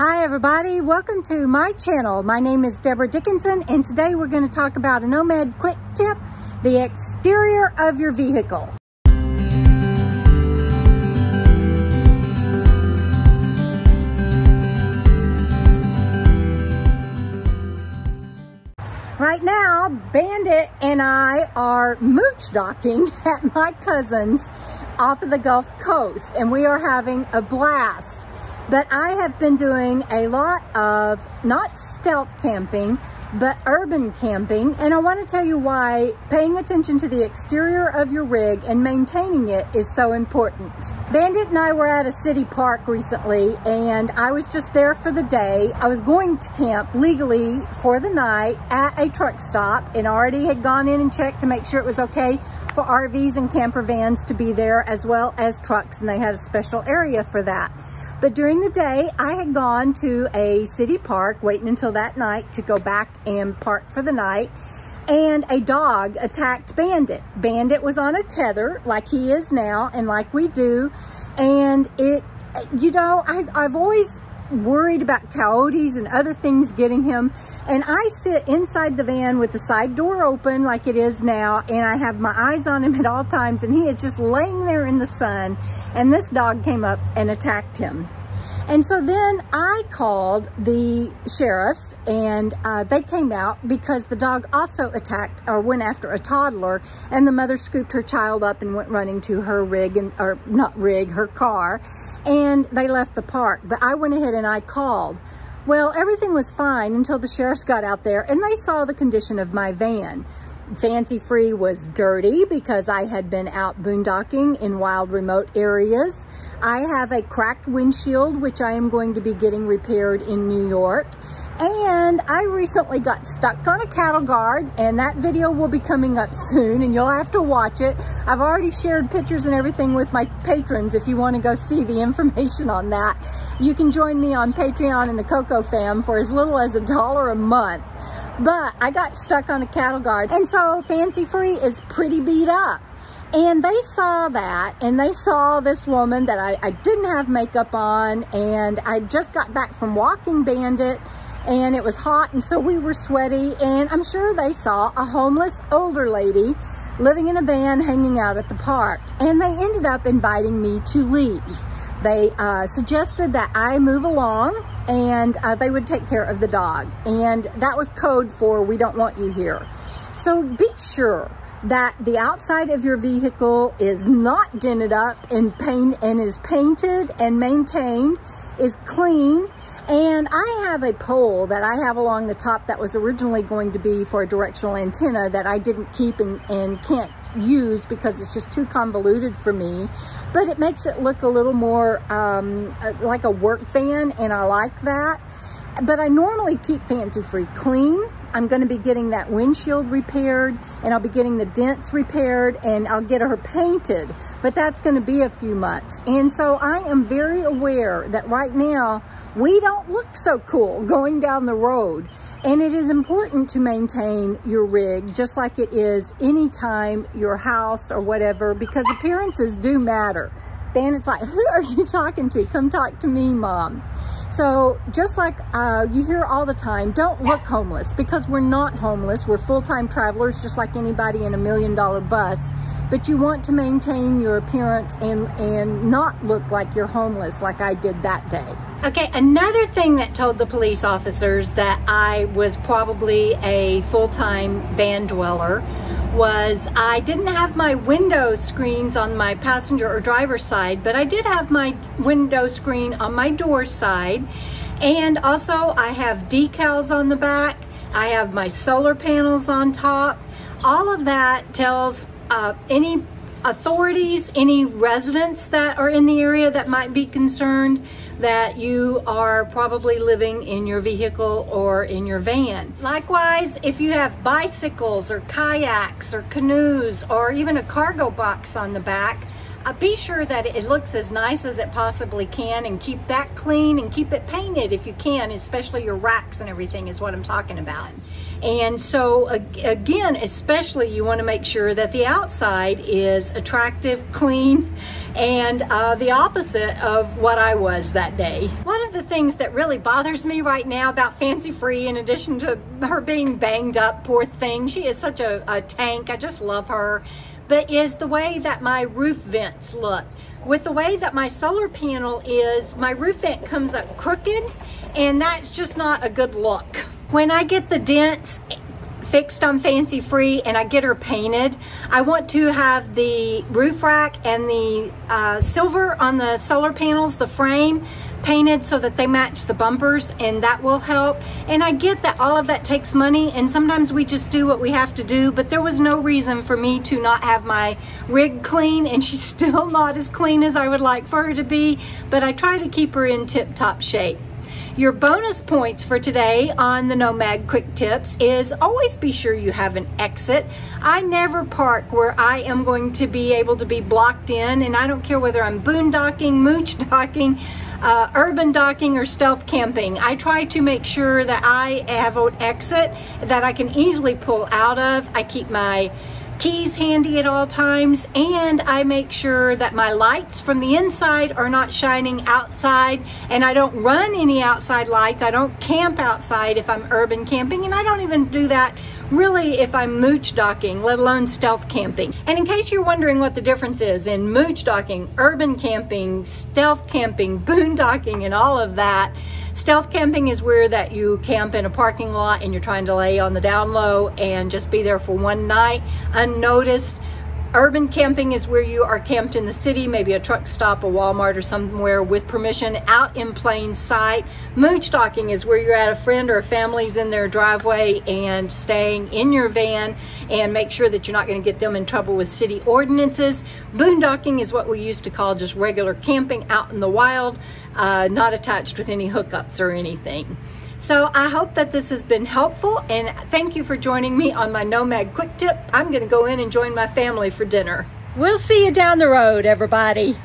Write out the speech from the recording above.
Hi everybody, welcome to my channel. My name is Debra Dickinson and today we're going to talk about a Nomad quick tip, the exterior of your vehicle. Right now, Bandit and I are mooch docking at my cousin's off of the Gulf Coast and we are having a blast. But I have been doing a lot of, not stealth camping, but urban camping. And I want to tell you why paying attention to the exterior of your rig and maintaining it is so important. Bandit and I were at a city park recently and I was just there for the day. I was going to camp legally for the night at a truck stop and already had gone in and checked to make sure it was okay for RVs and camper vans to be there as well as trucks, and they had a special area for that. But during the day, I had gone to a city park, waiting until that night to go back and park for the night, and a dog attacked Bandit. Bandit was on a tether, like he is now, and like we do, and it, you know, I've always worried about coyotes and other things getting him, and I sit inside the van with the side door open like it is now, and I have my eyes on him at all times, and he is just laying there in the sun, and this dog came up and attacked him. And so then I called the sheriffs and they came out because the dog also attacked or went after a toddler, and the mother scooped her child up and went running to her rig, and or not rig, her car, and they left the park. But I went ahead and I called. Well, everything was fine until the sheriffs got out there and they saw the condition of my van. Fancy Free was dirty because I had been out boondocking in wild remote areas. I have a cracked windshield, which I am going to be getting repaired in New York. And I recently got stuck on a cattle guard, and that video will be coming up soon and you'll have to watch it. I've already shared pictures and everything with my patrons. If you want to go see the information on that, you can join me on Patreon and the Coco Fam for as little as $1 a month. But I got stuck on a cattle guard, and so Fancy Free is pretty beat up. And they saw that, and they saw this woman that I didn't have makeup on, and I just got back from walking Bandit, and it was hot, and so we were sweaty, and I'm sure they saw a homeless older lady living in a van hanging out at the park, and they ended up inviting me to leave. They suggested that I move along and they would take care of the dog, and that was code for "we don't want you here." So be sure that the outside of your vehicle is not dented up and is painted and maintained, is clean. And I have a pole that I have along the top that was originally going to be for a directional antenna that I didn't keep and can't use because it's just too convoluted for me, but it makes it look a little more like a work van, and I like that. But I normally keep Fancy Free clean. I'm going to be getting that windshield repaired, and I'll be getting the dents repaired, and I'll get her painted, but that's going to be a few months. And so I am very aware that right now we don't look so cool going down the road, and it is important to maintain your rig just like it is anytime your house or whatever, because appearances do matter. Bandit's like, "Who are you talking to? Come talk to me, Mom." So just like you hear all the time, don't look homeless, because we're not homeless. We're full-time travelers just like anybody in $1 million bus. But you want to maintain your appearance and not look like you're homeless like I did that day. Okay, another thing that told the police officers that I was probably a full-time van dweller was I didn't have my window screens on my passenger or driver's side, but I did have my window screen on my door side. And also I have decals on the back. I have my solar panels on top. All of that tells any authorities, any residents that are in the area that might be concerned that you are probably living in your vehicle or in your van. Likewise, if you have bicycles or kayaks or canoes or even a cargo box on the back, be sure that it looks as nice as it possibly can, and keep that clean and keep it painted if you can, especially your racks and everything is what I'm talking about. And so again, especially you want to make sure that the outside is attractive, clean, and the opposite of what I was that day. One of the things that really bothers me right now about Fancy Free, in addition to her being banged up, poor thing, she is such a tank, I just love her, but is the way that my roof vents look. With the way that my solar panel is, my roof vent comes up crooked, and that's just not a good look. When I get the dents fixed on Fancy Free and I get her painted, I want to have the roof rack and the silver on the solar panels, the frame, painted so that they match the bumpers, and that will help. And I get that all of that takes money, and sometimes we just do what we have to do, but there was no reason for me to not have my rig clean, and she's still not as clean as I would like for her to be, but I try to keep her in tip-top shape. Your bonus points for today on the Nomad Quick Tips is always be sure you have an exit. I never park where I am going to be able to be blocked in, and I don't care whether I'm boondocking, mooch docking, urban docking, or stealth camping. I try to make sure that I have an exit that I can easily pull out of. I keep my keys handy at all times, and I make sure that my lights from the inside are not shining outside, and I don't run any outside lights. I don't camp outside if I'm urban camping, and I don't even do that really if I'm mooch docking, let alone stealth camping. And in case you're wondering what the difference is in mooch docking, urban camping, stealth camping, boondocking, and all of that, stealth camping is where that you camp in a parking lot and you're trying to lay on the down low and just be there for one night unnoticed. Urban camping is where you are camped in the city, maybe a truck stop, a Walmart, or somewhere with permission, out in plain sight. Mooch docking is where you're at a friend or a family's in their driveway and staying in your van, and make sure that you're not going to get them in trouble with city ordinances. Boondocking is what we used to call just regular camping out in the wild, not attached with any hookups or anything. So I hope that this has been helpful, and thank you for joining me on my Nomad Quick Tip. I'm going to go in and join my family for dinner. We'll see you down the road, everybody.